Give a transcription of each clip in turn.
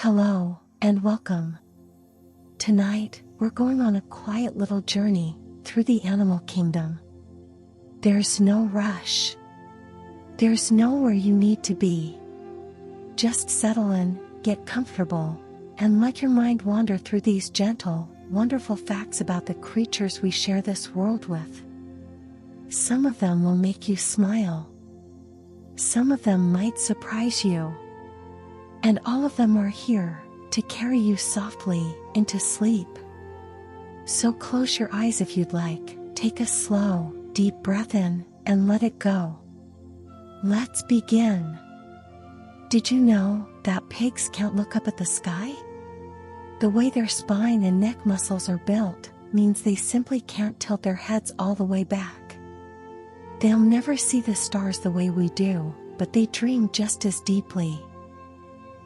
Hello, and welcome. Tonight, we're going on a quiet little journey through the animal kingdom. There's no rush. There's nowhere you need to be. Just settle in, get comfortable, and let your mind wander through these gentle, wonderful facts about the creatures we share this world with. Some of them will make you smile. Some of them might surprise you. And all of them are here to carry you softly into sleep. So close your eyes if you'd like, take a slow, deep breath in, and let it go. Let's begin. Did you know that pigs can't look up at the sky? The way their spine and neck muscles are built means they simply can't tilt their heads all the way back. They'll never see the stars the way we do, but they dream just as deeply.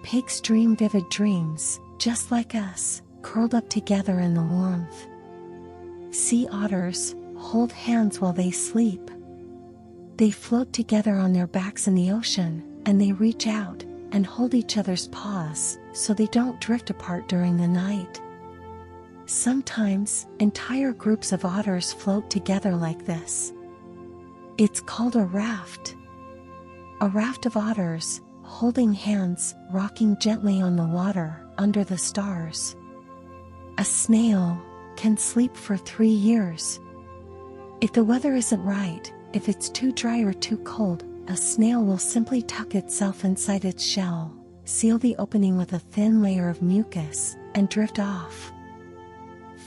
Pigs dream vivid dreams, just like us, curled up together in the warmth. Sea otters hold hands while they sleep. They float together on their backs in the ocean, and they reach out and hold each other's paws so they don't drift apart during the night. Sometimes, entire groups of otters float together like this. It's called a raft. A raft of otters, holding hands, rocking gently on the water, under the stars. A snail can sleep for 3 years. If the weather isn't right, if it's too dry or too cold, a snail will simply tuck itself inside its shell, seal the opening with a thin layer of mucus, and drift off.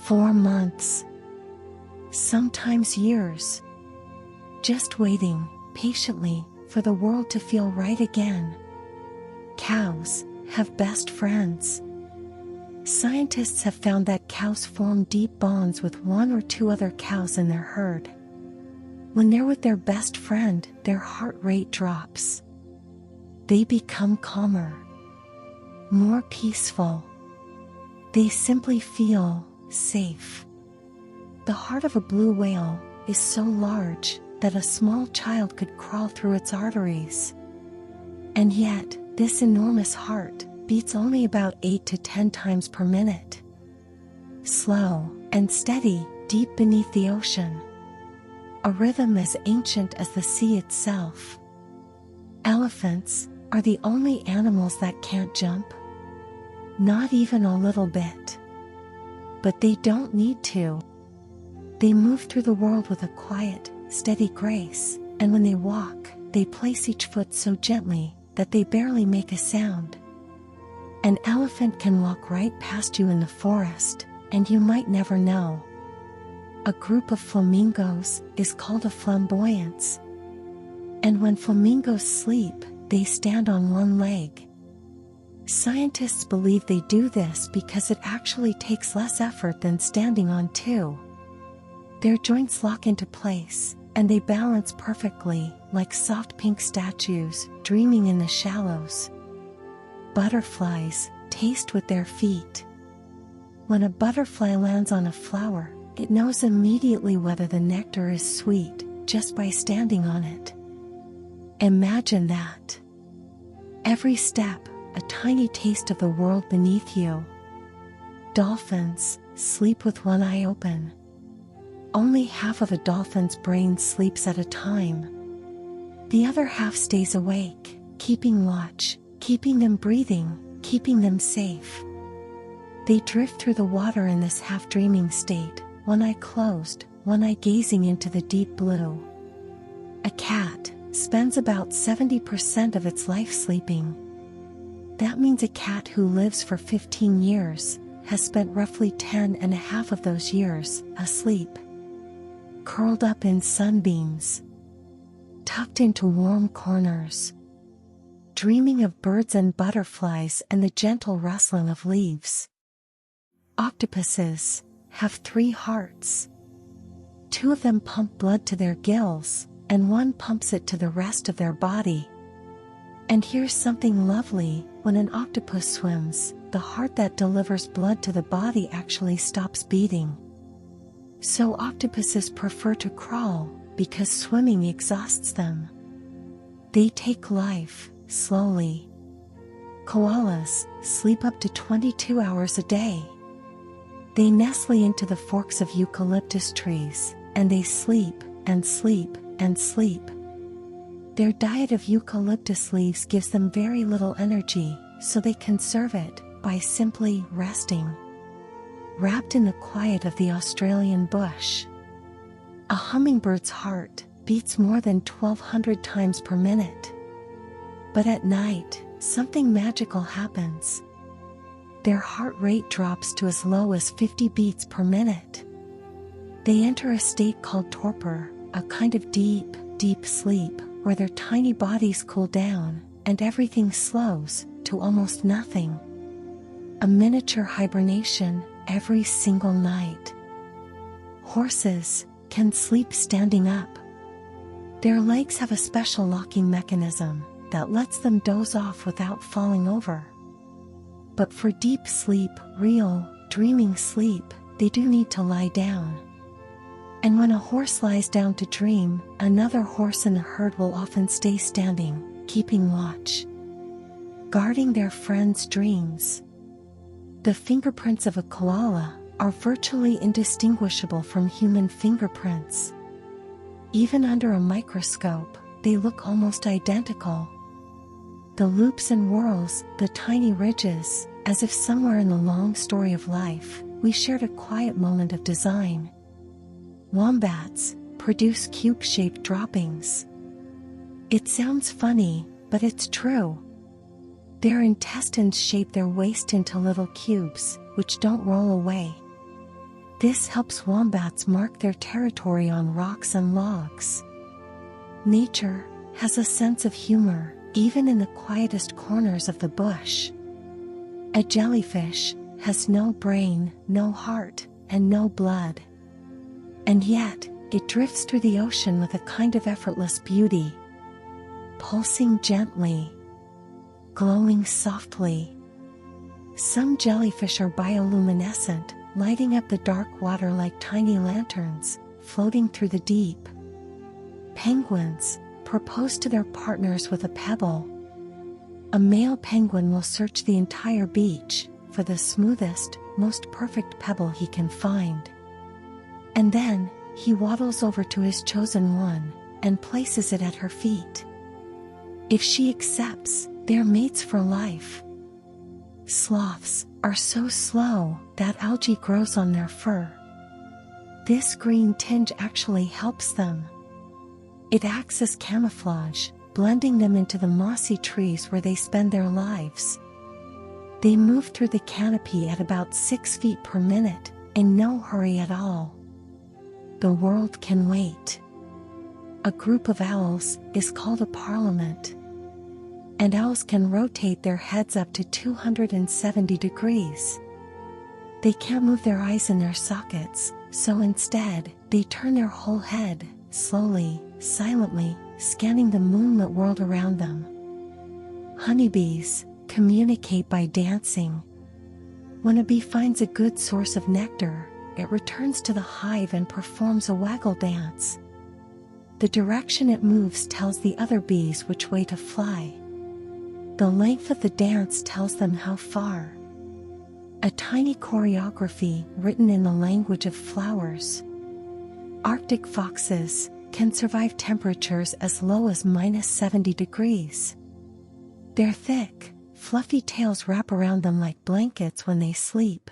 4 months. Sometimes years. Just waiting, patiently, for the world to feel right again. Cows have best friends. Scientists have found that cows form deep bonds with 1 or 2 other cows in their herd. When they're with their best friend, their heart rate drops. They become calmer, more peaceful. They simply feel safe. The heart of a blue whale is so large that a small child could crawl through its arteries. And yet, this enormous heart beats only about 8 to 10 times per minute. Slow and steady, deep beneath the ocean. A rhythm as ancient as the sea itself. Elephants are the only animals that can't jump. Not even a little bit. But they don't need to. They move through the world with a quiet, steady grace, and when they walk, they place each foot so gently that they barely make a sound. An elephant can walk right past you in the forest, and you might never know. A group of flamingos is called a flamboyance. And when flamingos sleep, they stand on 1 leg. Scientists believe they do this because it actually takes less effort than standing on 2. Their joints lock into place, and they balance perfectly, like soft pink statues, dreaming in the shallows. Butterflies taste with their feet. When a butterfly lands on a flower, it knows immediately whether the nectar is sweet, just by standing on it. Imagine that. Every step, a tiny taste of the world beneath you. Dolphins sleep with 1 eye open. Only half of a dolphin's brain sleeps at a time. The other half stays awake, keeping watch, keeping them breathing, keeping them safe. They drift through the water in this half-dreaming state, 1 eye closed, 1 eye gazing into the deep blue. A cat spends about 70% of its life sleeping. That means a cat who lives for 15 years has spent roughly 10 and a half of those years asleep. Curled up in sunbeams, tucked into warm corners, dreaming of birds and butterflies and the gentle rustling of leaves. Octopuses have 3 hearts. 2 of them pump blood to their gills, and 1 pumps it to the rest of their body. And here's something lovely: when an octopus swims, the heart that delivers blood to the body actually stops beating. So octopuses prefer to crawl, because swimming exhausts them. They take life slowly. Koalas sleep up to 22 hours a day. They nestle into the forks of eucalyptus trees, and they sleep and sleep and sleep. Their diet of eucalyptus leaves gives them very little energy, so they conserve it by simply resting. Wrapped in the quiet of the Australian bush, a hummingbird's heart beats more than 1,200 times per minute. But at night, something magical happens. Their heart rate drops to as low as 50 beats per minute. They enter a state called torpor, a kind of deep, deep sleep, where their tiny bodies cool down, and everything slows to almost nothing. A miniature hibernation every single night. Horses can sleep standing up. Their legs have a special locking mechanism that lets them doze off without falling over. But for deep sleep, real, dreaming sleep, they do need to lie down. And when a horse lies down to dream, another horse in the herd will often stay standing, keeping watch, guarding their friends' dreams. The fingerprints of a koala are virtually indistinguishable from human fingerprints. Even under a microscope, they look almost identical. The loops and whorls, the tiny ridges, as if somewhere in the long story of life, we shared a quiet moment of design. Wombats produce cube-shaped droppings. It sounds funny, but it's true. Their intestines shape their waste into little cubes, which don't roll away. This helps wombats mark their territory on rocks and logs. Nature has a sense of humor, even in the quietest corners of the bush. A jellyfish has no brain, no heart, and no blood. And yet, it drifts through the ocean with a kind of effortless beauty, pulsing gently, glowing softly. Some jellyfish are bioluminescent, lighting up the dark water like tiny lanterns, floating through the deep. Penguins propose to their partners with a pebble. A male penguin will search the entire beach for the smoothest, most perfect pebble he can find. And then, he waddles over to his chosen one, and places it at her feet. If she accepts, they're mates for life. Sloths are so slow that algae grows on their fur. This green tinge actually helps them. It acts as camouflage, blending them into the mossy trees where they spend their lives. They move through the canopy at about 6 feet per minute, in no hurry at all. The world can wait. A group of owls is called a parliament. And owls can rotate their heads up to 270 degrees. They can't move their eyes in their sockets, so instead, they turn their whole head, slowly, silently, scanning the moonlit world around them. Honeybees communicate by dancing. When a bee finds a good source of nectar, it returns to the hive and performs a waggle dance. The direction it moves tells the other bees which way to fly. The length of the dance tells them how far. A tiny choreography written in the language of flowers. Arctic foxes can survive temperatures as low as -70 degrees. Their thick, fluffy tails wrap around them like blankets when they sleep.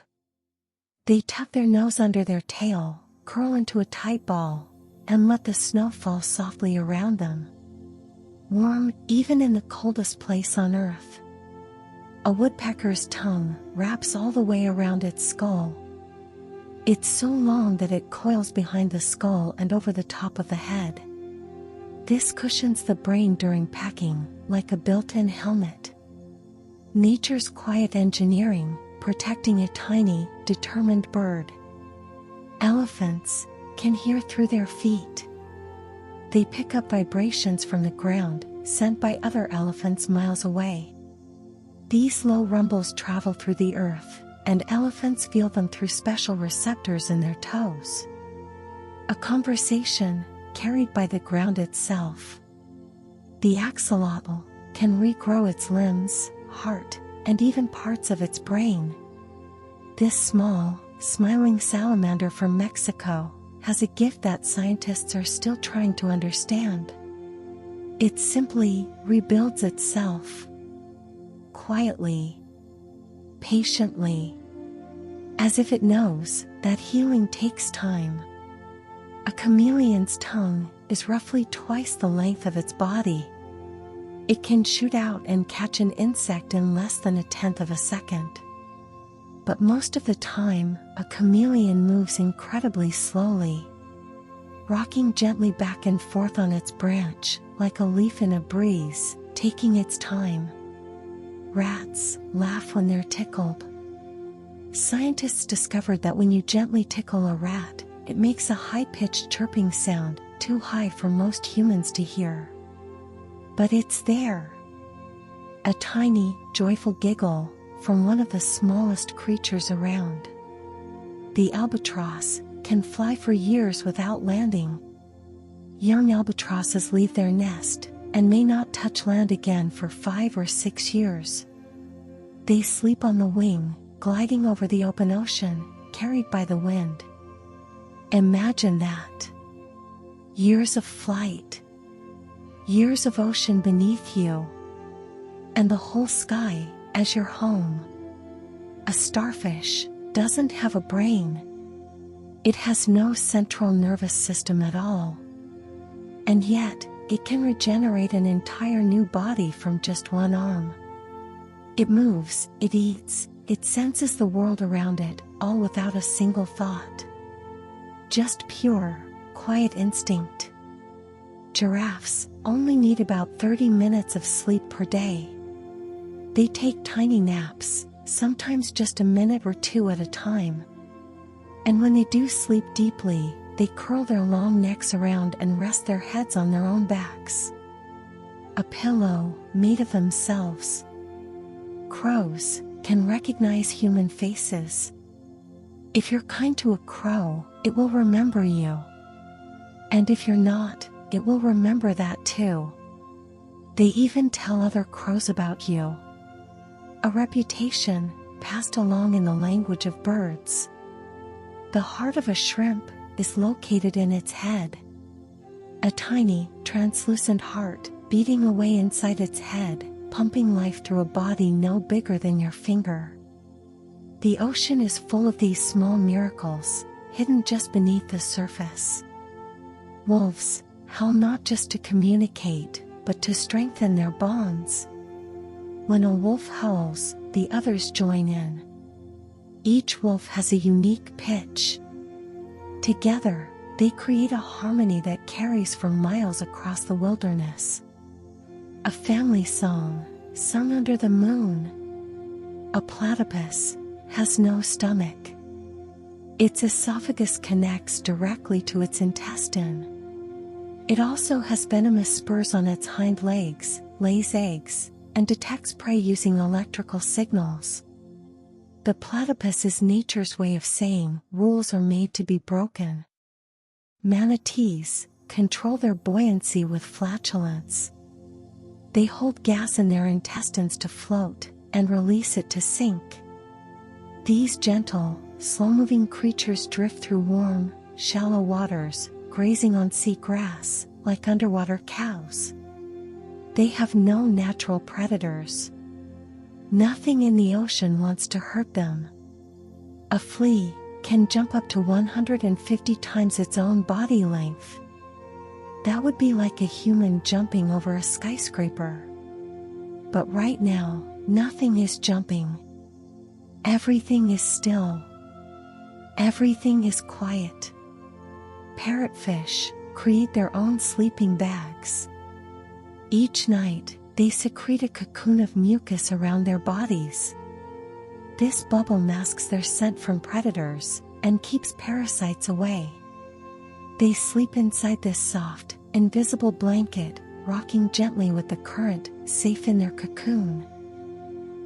They tuck their nose under their tail, curl into a tight ball, and let the snow fall softly around them. Warm even in the coldest place on earth. A woodpecker's tongue wraps all the way around its skull. It's so long that it coils behind the skull and over the top of the head. This cushions the brain during packing, like a built-in helmet. Nature's quiet engineering, protecting a tiny, determined bird. Elephants can hear through their feet. They pick up vibrations from the ground, sent by other elephants miles away. These low rumbles travel through the earth, and elephants feel them through special receptors in their toes. A conversation carried by the ground itself. The axolotl can regrow its limbs, heart, and even parts of its brain. This small, smiling salamander from Mexico has a gift that scientists are still trying to understand. It simply rebuilds itself. Quietly, patiently, as if it knows that healing takes time. A chameleon's tongue is roughly twice the length of its body. It can shoot out and catch an insect in less than a tenth of a second. But most of the time, a chameleon moves incredibly slowly, rocking gently back and forth on its branch, like a leaf in a breeze, taking its time. Rats laugh when they're tickled. Scientists discovered that when you gently tickle a rat, it makes a high-pitched chirping sound, too high for most humans to hear. But it's there. A tiny, joyful giggle from one of the smallest creatures around. The albatross can fly for years without landing. Young albatrosses leave their nest and may not touch land again for 5 or 6 years. They sleep on the wing, gliding over the open ocean, carried by the wind. Imagine that. Years of flight. Years of ocean beneath you. And the whole sky as your home. A starfish doesn't have a brain. It has no central nervous system at all. And yet, it can regenerate an entire new body from just one arm. It moves, it eats, it senses the world around it, all without a single thought. Just pure, quiet instinct. Giraffes only need about 30 minutes of sleep per day. They take tiny naps, sometimes just a minute or 2 at a time. And when they do sleep deeply, they curl their long necks around and rest their heads on their own backs. A pillow made of themselves. Crows can recognize human faces. If you're kind to a crow, it will remember you. And if you're not, it will remember that too. They even tell other crows about you. A reputation passed along in the language of birds. The heart of a shrimp is located in its head. A tiny, translucent heart beating away inside its head, pumping life through a body no bigger than your finger. The ocean is full of these small miracles, hidden just beneath the surface. Wolves howl not just to communicate, but to strengthen their bonds. When a wolf howls, the others join in. Each wolf has a unique pitch. Together, they create a harmony that carries for miles across the wilderness. A family song, sung under the moon. A platypus has no stomach. Its esophagus connects directly to its intestine. It also has venomous spurs on its hind legs, lays eggs, and detects prey using electrical signals. The platypus is nature's way of saying rules are made to be broken. Manatees control their buoyancy with flatulence. They hold gas in their intestines to float and release it to sink. These gentle, slow-moving creatures drift through warm, shallow waters, grazing on sea grass, like underwater cows. They have no natural predators. Nothing in the ocean wants to hurt them. A flea can jump up to 150 times its own body length. That would be like a human jumping over a skyscraper. But right now, nothing is jumping. Everything is still. Everything is quiet. Parrotfish create their own sleeping bags. Each night, they secrete a cocoon of mucus around their bodies. This bubble masks their scent from predators and keeps parasites away. They sleep inside this soft, invisible blanket, rocking gently with the current, safe in their cocoon.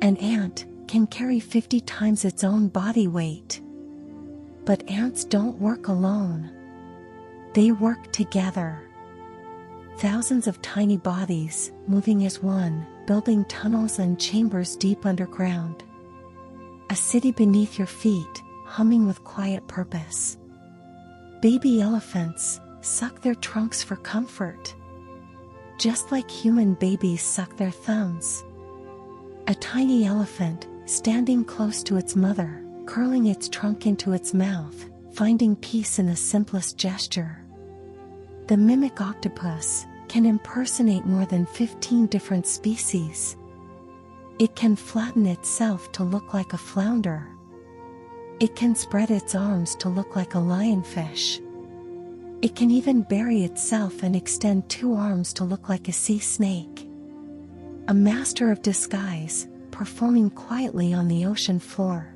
An ant can carry 50 times its own body weight. But ants don't work alone. They work together. Thousands of tiny bodies, moving as one, building tunnels and chambers deep underground. A city beneath your feet, humming with quiet purpose. Baby elephants suck their trunks for comfort, just like human babies suck their thumbs. A tiny elephant, standing close to its mother, curling its trunk into its mouth, finding peace in the simplest gesture. The mimic octopus can impersonate more than 15 different species. It can flatten itself to look like a flounder. It can spread its arms to look like a lionfish. It can even bury itself and extend 2 arms to look like a sea snake. A master of disguise, performing quietly on the ocean floor.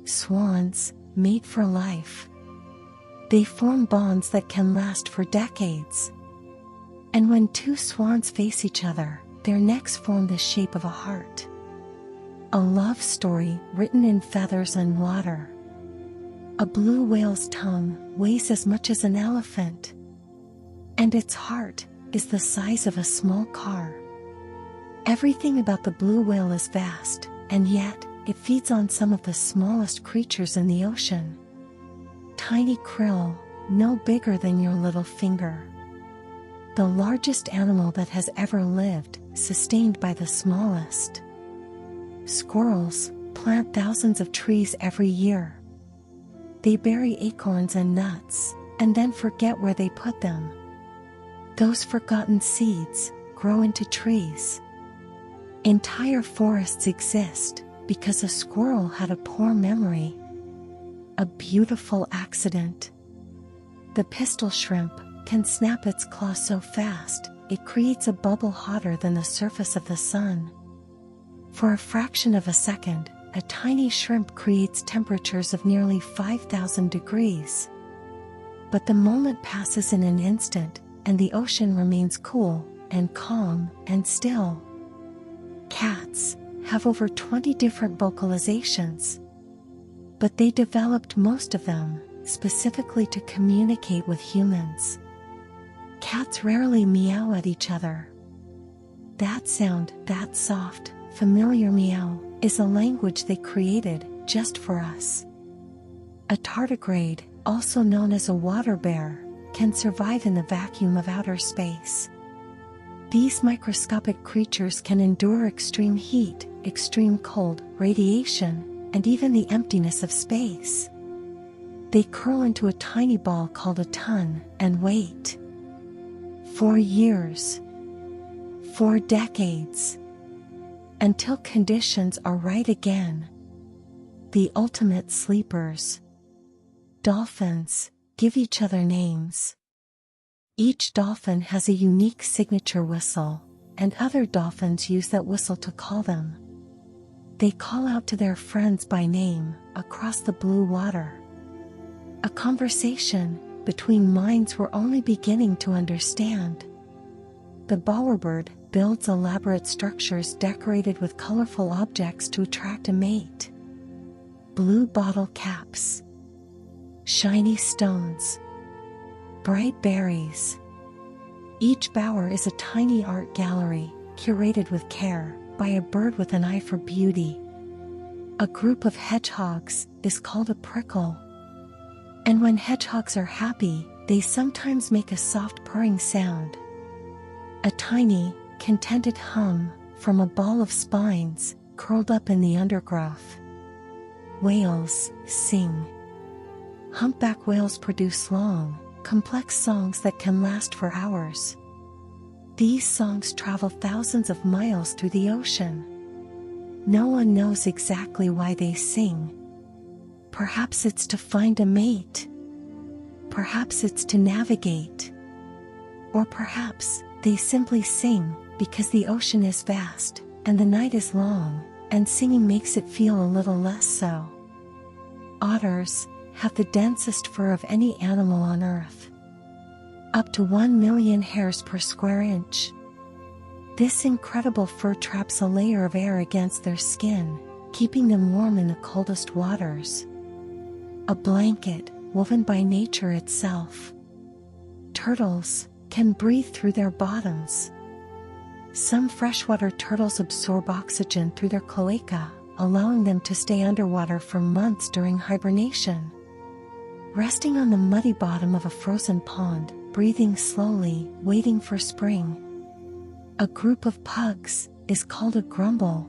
Swans, mate for life. They form bonds that can last for decades. And when 2 swans face each other, their necks form the shape of a heart. A love story written in feathers and water. A blue whale's tongue weighs as much as an elephant, and its heart is the size of a small car. Everything about the blue whale is vast, and yet it feeds on some of the smallest creatures in the ocean. Tiny krill, no bigger than your little finger. The largest animal that has ever lived, sustained by the smallest. Squirrels plant thousands of trees every year. They bury acorns and nuts, and then forget where they put them. Those forgotten seeds grow into trees. Entire forests exist because a squirrel had a poor memory. A beautiful accident. The pistol shrimp can snap its claw so fast, it creates a bubble hotter than the surface of the sun. For a fraction of a second, a tiny shrimp creates temperatures of nearly 5,000 degrees. But the moment passes in an instant, and the ocean remains cool, and calm, and still. Cats have over 20 different vocalizations. But they developed most of them, specifically to communicate with humans. Cats rarely meow at each other. That sound, that soft, familiar meow, is a language they created just for us. A tardigrade, also known as a water bear, can survive in the vacuum of outer space. These microscopic creatures can endure extreme heat, extreme cold, radiation, and even the emptiness of space. They curl into a tiny ball called a ton and wait. For years. For decades. Until conditions are right again. The ultimate sleepers. Dolphins give each other names. Each dolphin has a unique signature whistle, and other dolphins use that whistle to call them. They call out to their friends by name across the blue water. A conversation between minds we're only beginning to understand. The bowerbird builds elaborate structures decorated with colorful objects to attract a mate. Blue bottle caps. Shiny stones. Bright berries. Each bower is a tiny art gallery, curated with care, by a bird with an eye for beauty. A group of hedgehogs is called a prickle. And when hedgehogs are happy, they sometimes make a soft purring sound. A tiny, contented hum from a ball of spines curled up in the undergrowth. Whales sing. Humpback whales produce long, complex songs that can last for hours. These songs travel thousands of miles through the ocean. No one knows exactly why they sing. Perhaps it's to find a mate. Perhaps it's to navigate. Or perhaps they simply sing because the ocean is vast, and the night is long, and singing makes it feel a little less so. Otters have the densest fur of any animal on Earth. Up to 1 million hairs per square inch. This incredible fur traps a layer of air against their skin, keeping them warm in the coldest waters. A blanket woven by nature itself. Turtles can breathe through their bottoms. Some freshwater turtles absorb oxygen through their cloaca, allowing them to stay underwater for months during hibernation. Resting on the muddy bottom of a frozen pond, breathing slowly, waiting for spring. A group of pugs is called a grumble.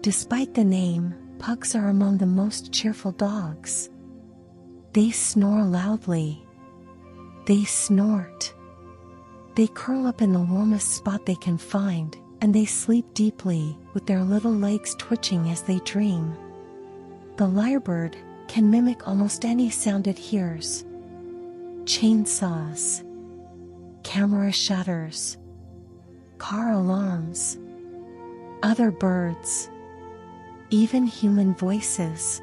Despite the name, pugs are among the most cheerful dogs. They snore loudly. They snort. They curl up in the warmest spot they can find, and they sleep deeply, with their little legs twitching as they dream. The lyrebird can mimic almost any sound it hears. Chainsaws, camera shutters, car alarms, other birds, even human voices.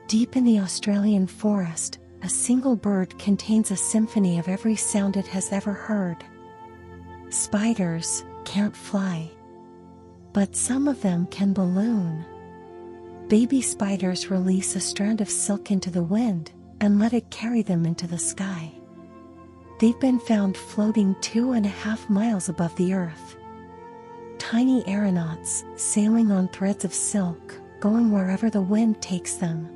Deep in the Australian forest, a single bird contains a symphony of every sound it has ever heard. Spiders can't fly, but some of them can balloon. Baby spiders release a strand of silk into the wind and let it carry them into the sky. They've been found floating 2.5 miles above the earth. Tiny aeronauts sailing on threads of silk, going wherever the wind takes them.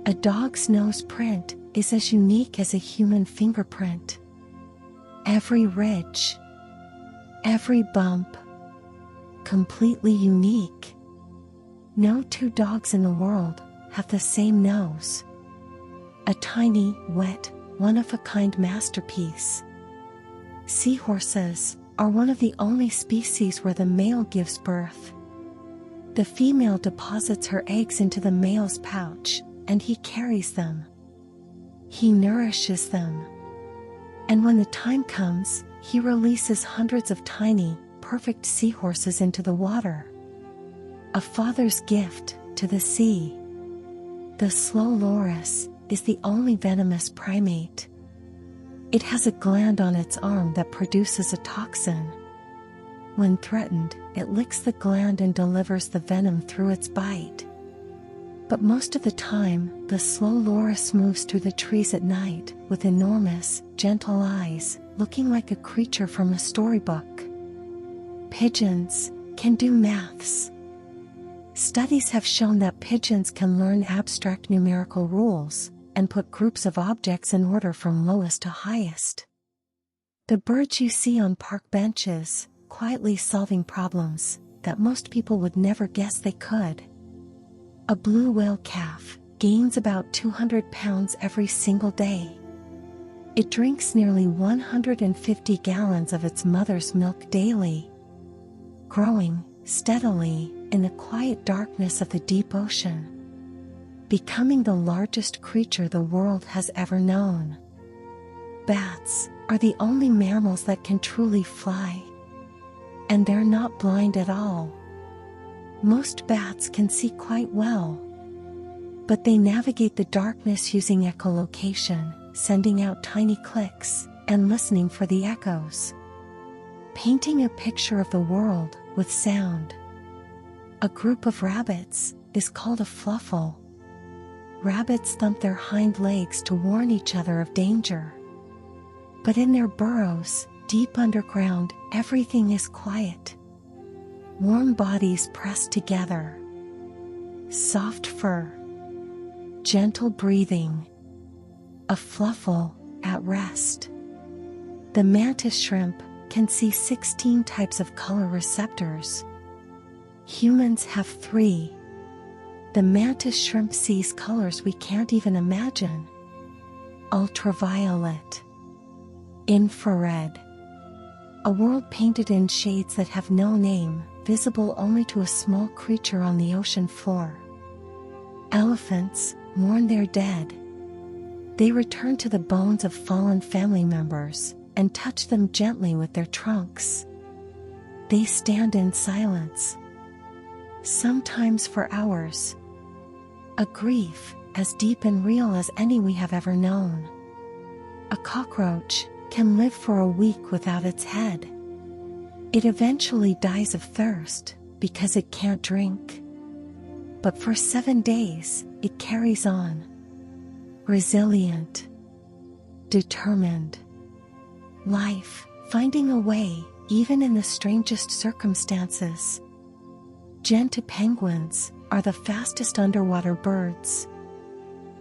A dog's nose print is as unique as a human fingerprint. Every ridge, every bump, completely unique. No two dogs in the world have the same nose. A tiny, wet, one-of-a-kind masterpiece. Seahorses are one of the only species where the male gives birth. The female deposits her eggs into the male's pouch, and he carries them. He nourishes them. And when the time comes, he releases hundreds of tiny, perfect seahorses into the water. A father's gift to the sea. The slow loris is the only venomous primate. It has a gland on its arm that produces a toxin. When threatened, it licks the gland and delivers the venom through its bite. But most of the time, the slow loris moves through the trees at night, with enormous, gentle eyes, looking like a creature from a storybook. Pigeons can do maths. Studies have shown that pigeons can learn abstract numerical rules, and put groups of objects in order from lowest to highest. The birds you see on park benches, quietly solving problems that most people would never guess they could. A blue whale calf gains about 200 pounds every single day. It drinks nearly 150 gallons of its mother's milk daily, growing steadily in the quiet darkness of the deep ocean, becoming the largest creature the world has ever known. Bats are the only mammals that can truly fly. And they're not blind at all. Most bats can see quite well. But they navigate the darkness using echolocation, sending out tiny clicks, and listening for the echoes. Painting a picture of the world with sound. A group of rabbits is called a fluffle. Rabbits thump their hind legs to warn each other of danger. But in their burrows, deep underground, everything is quiet. Warm bodies pressed together. Soft fur. Gentle breathing. A fluffle at rest. The mantis shrimp can see 16 types of color receptors. Humans have 3. The mantis shrimp sees colors we can't even imagine. Ultraviolet. Infrared. A world painted in shades that have no name, visible only to a small creature on the ocean floor. Elephants mourn their dead. They return to the bones of fallen family members and touch them gently with their trunks. They stand in silence, sometimes for hours. A grief as deep and real as any we have ever known. A cockroach can live for a week without its head. It eventually dies of thirst because it can't drink. But for 7 days, it carries on. Resilient. Determined. Life, finding a way, even in the strangest circumstances. Genta penguins are the fastest underwater birds.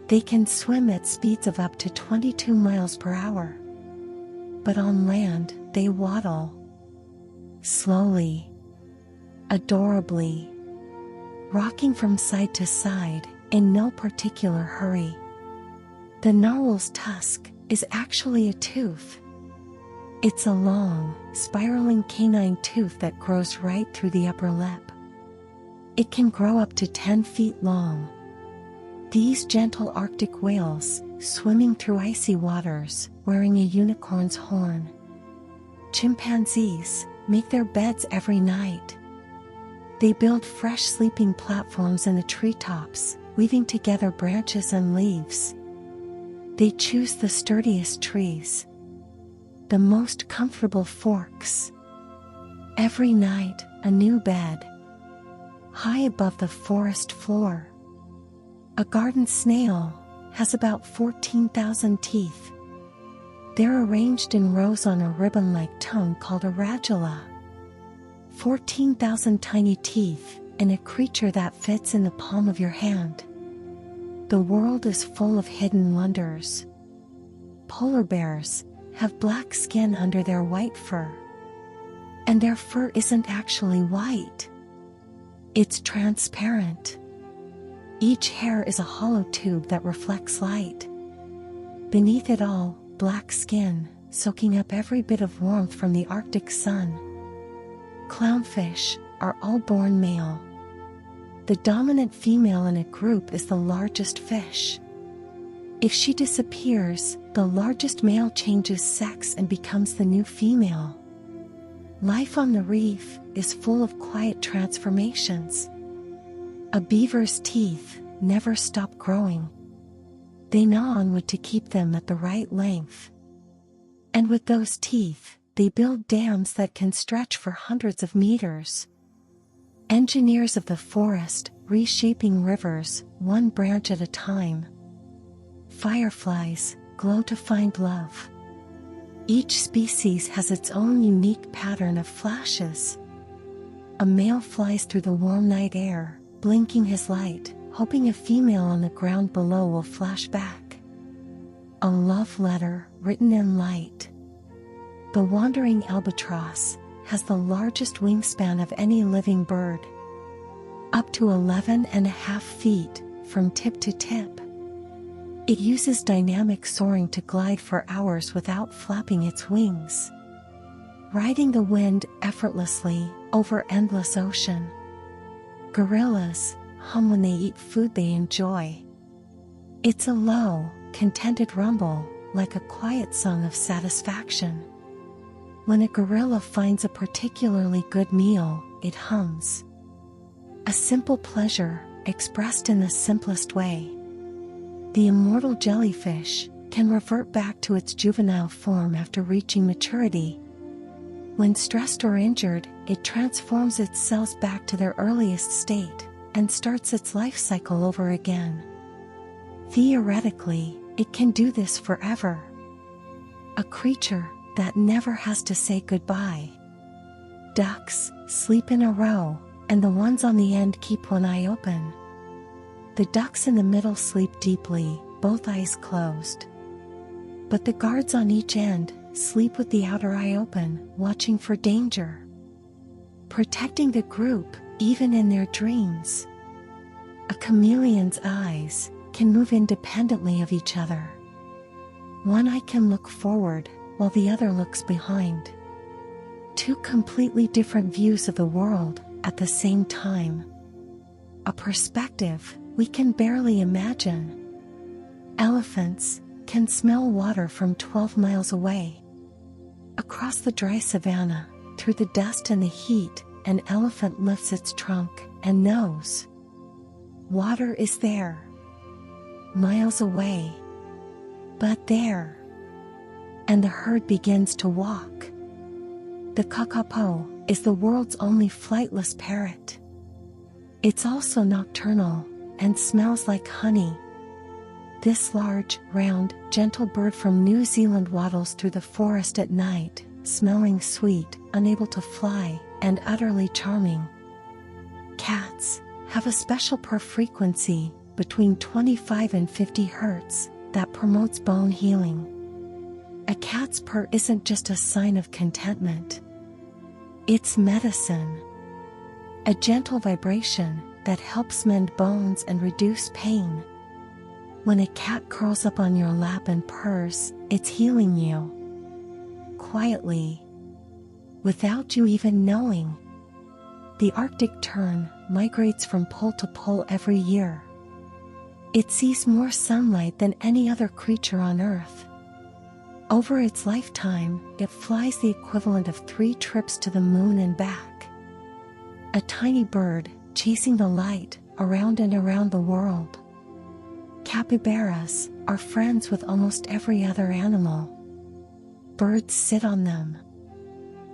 They can swim at speeds of up to 22 miles per hour. But on land, they waddle. Slowly. Adorably. Rocking from side to side, in no particular hurry. The narwhal's tusk is actually a tooth. It's a long, spiraling canine tooth that grows right through the upper lip. It can grow up to 10 feet long. These gentle Arctic whales, swimming through icy waters, wearing a unicorn's horn. Chimpanzees make their beds every night. They build fresh sleeping platforms in the treetops, weaving together branches and leaves. They choose the sturdiest trees, the most comfortable forks. Every night, a new bed, high above the forest floor. A garden snail has about 14,000 teeth. They're arranged in rows on a ribbon-like tongue called a radula. 14,000 tiny teeth in a creature that fits in the palm of your hand. The world is full of hidden wonders. Polar bears have black skin under their white fur. And their fur isn't actually white. It's transparent. Each hair is a hollow tube that reflects light. Beneath it all, black skin, soaking up every bit of warmth from the Arctic sun. Clownfish are all born male. The dominant female in a group is the largest fish. If she disappears, the largest male changes sex and becomes the new female. Life on the reef is full of quiet transformations. A beaver's teeth never stop growing. They gnaw on wood to keep them at the right length. And with those teeth, they build dams that can stretch for hundreds of meters. Engineers of the forest, reshaping rivers, one branch at a time. Fireflies glow to find love. Each species has its own unique pattern of flashes. A male flies through the warm night air, blinking his light, hoping a female on the ground below will flash back. A love letter written in light. The wandering albatross has the largest wingspan of any living bird. Up to 11.5 feet from tip to tip. It uses dynamic soaring to glide for hours without flapping its wings. Riding the wind effortlessly over endless ocean. Gorillas hum when they eat food they enjoy. It's a low, contented rumble, like a quiet song of satisfaction. When a gorilla finds a particularly good meal, it hums. A simple pleasure, expressed in the simplest way. The immortal jellyfish can revert back to its juvenile form after reaching maturity. When stressed or injured, it transforms its cells back to their earliest state, and starts its life cycle over again. Theoretically, it can do this forever. A creature that never has to say goodbye. Ducks sleep in a row, and the ones on the end keep one eye open. The ducks in the middle sleep deeply, both eyes closed. But the guards on each end sleep with the outer eye open, watching for danger. Protecting the group, even in their dreams. A chameleon's eyes can move independently of each other. One eye can look forward, while the other looks behind. Two completely different views of the world at the same time. A perspective we can barely imagine. Elephants can smell water from 12 miles away. Across the dry savanna, through the dust and the heat, an elephant lifts its trunk and knows. Water is there. Miles away. But there. And the herd begins to walk. The kakapo is the world's only flightless parrot. It's also nocturnal, and smells like honey. This large, round, gentle bird from New Zealand waddles through the forest at night, smelling sweet, unable to fly, and utterly charming. Cats have a special purr frequency between 25 and 50 Hz that promotes bone healing. A cat's purr isn't just a sign of contentment. It's medicine. A gentle vibration that helps mend bones and reduce pain. When a cat curls up on your lap and purrs, it's healing you. Quietly. Without you even knowing. The Arctic tern migrates from pole to pole every year. It sees more sunlight than any other creature on Earth. Over its lifetime, it flies the equivalent of 3 trips to the moon and back. A tiny bird, chasing the light, around and around the world. Capybaras are friends with almost every other animal. Birds sit on them.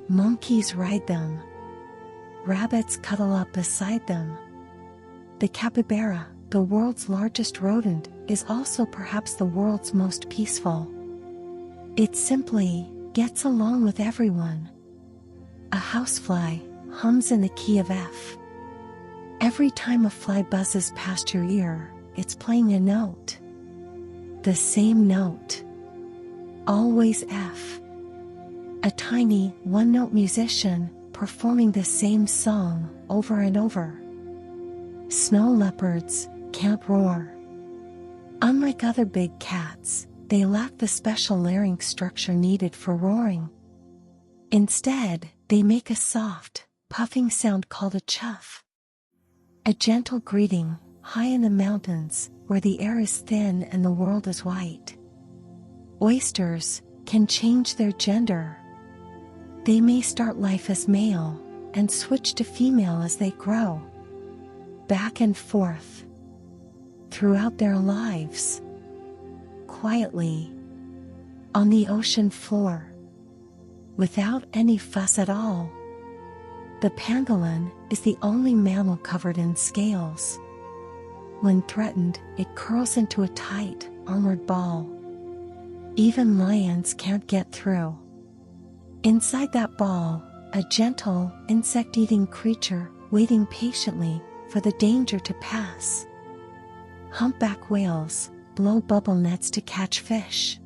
Monkeys ride them. Rabbits cuddle up beside them. The capybara, the world's largest rodent, is also perhaps the world's most peaceful. It simply gets along with everyone. A housefly hums in the key of F. Every time a fly buzzes past your ear, it's playing a note. The same note. Always F. A tiny, one-note musician performing the same song over and over. Snow leopards can't roar. Unlike other big cats, they lack the special larynx structure needed for roaring. Instead, they make a soft, puffing sound called a chuff. A gentle greeting, high in the mountains, where the air is thin and the world is white. Oysters can change their gender. They may start life as male, and switch to female as they grow. Back and forth. Throughout their lives. Quietly. On the ocean floor. Without any fuss at all. The pangolin is the only mammal covered in scales. When threatened, it curls into a tight, armored ball. Even lions can't get through. Inside that ball, a gentle, insect-eating creature waiting patiently for the danger to pass. Humpback whales blow bubble nets to catch fish.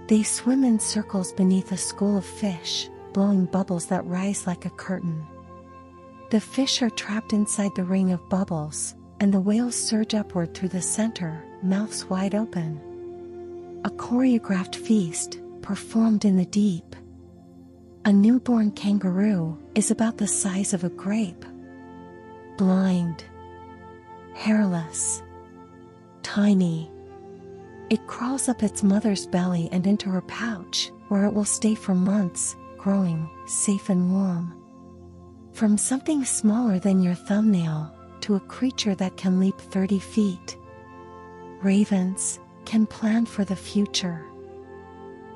They swim in circles beneath a school of fish, blowing bubbles that rise like a curtain. The fish are trapped inside the ring of bubbles, and the whales surge upward through the center, mouths wide open. A choreographed feast, performed in the deep. A newborn kangaroo is about the size of a grape. Blind. Hairless. Tiny. It crawls up its mother's belly and into her pouch, where it will stay for months, growing, safe and warm. From something smaller than your thumbnail, to a creature that can leap 30 feet. Ravens can plan for the future.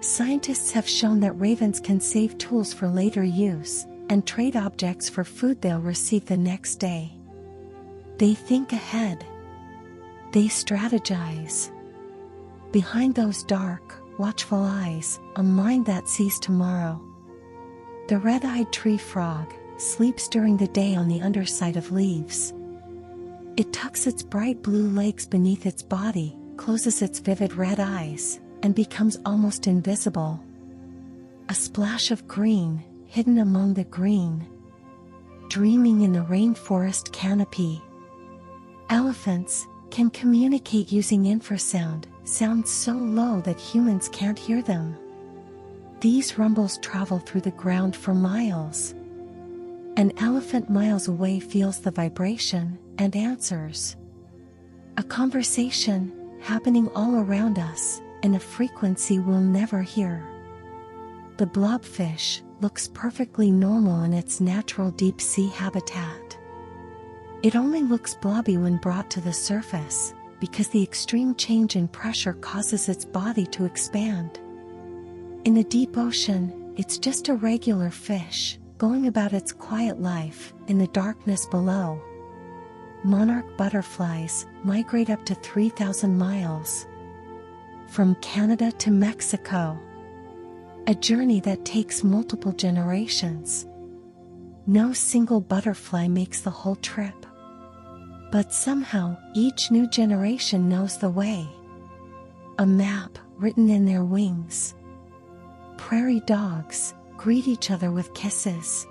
Scientists have shown that ravens can save tools for later use, and trade objects for food they'll receive the next day. They think ahead. They strategize. Behind those dark, watchful eyes, a mind that sees tomorrow. The red-eyed tree frog sleeps during the day on the underside of leaves. It tucks its bright blue legs beneath its body, closes its vivid red eyes, and becomes almost invisible. A splash of green, hidden among the green. Dreaming in the rainforest canopy. Elephants can communicate using infrasound, sounds so low that humans can't hear them. These rumbles travel through the ground for miles. An elephant miles away feels the vibration and answers. A conversation happening all around us in a frequency we'll never hear. The blobfish looks perfectly normal in its natural deep-sea habitat. It only looks blobby when brought to the surface, because the extreme change in pressure causes its body to expand. In the deep ocean, it's just a regular fish, going about its quiet life in the darkness below. Monarch butterflies migrate up to 3,000 miles. From Canada to Mexico. a journey that takes multiple generations. No single butterfly makes the whole trip. But somehow, each new generation knows the way. A map written in their wings. Prairie dogs greet each other with kisses.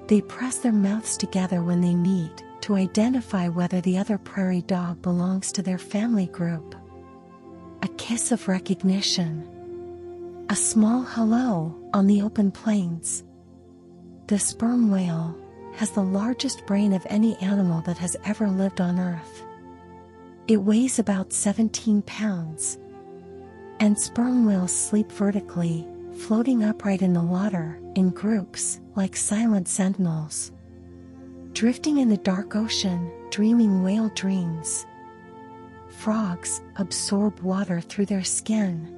They press their mouths together when they meet to identify whether the other prairie dog belongs to their family group. A kiss of recognition. A small hello on the open plains. The sperm whale has the largest brain of any animal that has ever lived on Earth. It weighs about 17 pounds. And sperm whales sleep vertically, floating upright in the water, in groups, like silent sentinels. Drifting in the dark ocean, dreaming whale dreams. Frogs absorb water through their skin.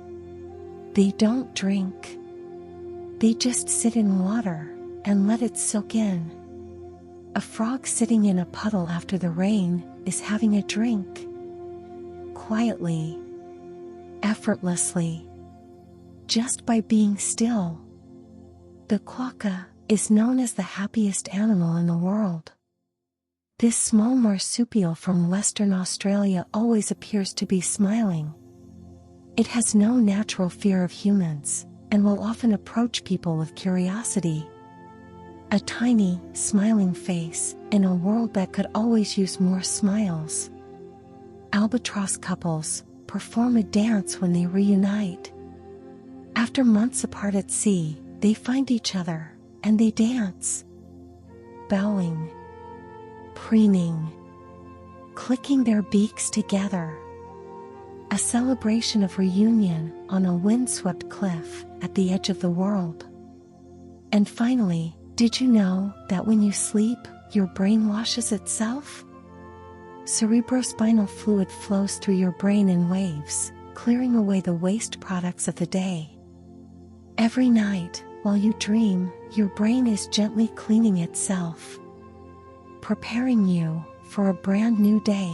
They don't drink. They just sit in water and let it soak in. A frog sitting in a puddle after the rain is having a drink. Quietly, effortlessly, just by being still. The quokka is known as the happiest animal in the world. This small marsupial from Western Australia always appears to be smiling. It has no natural fear of humans, and will often approach people with curiosity. A tiny, smiling face in a world that could always use more smiles. Albatross couples perform a dance when they reunite. After months apart at sea, they find each other, and they dance. Bowing, preening, clicking their beaks together. A celebration of reunion on a windswept cliff at the edge of the world. And finally, did you know that when you sleep, your brain washes itself? Cerebrospinal fluid flows through your brain in waves, clearing away the waste products of the day. Every night, while you dream, your brain is gently cleaning itself, preparing you for a brand new day.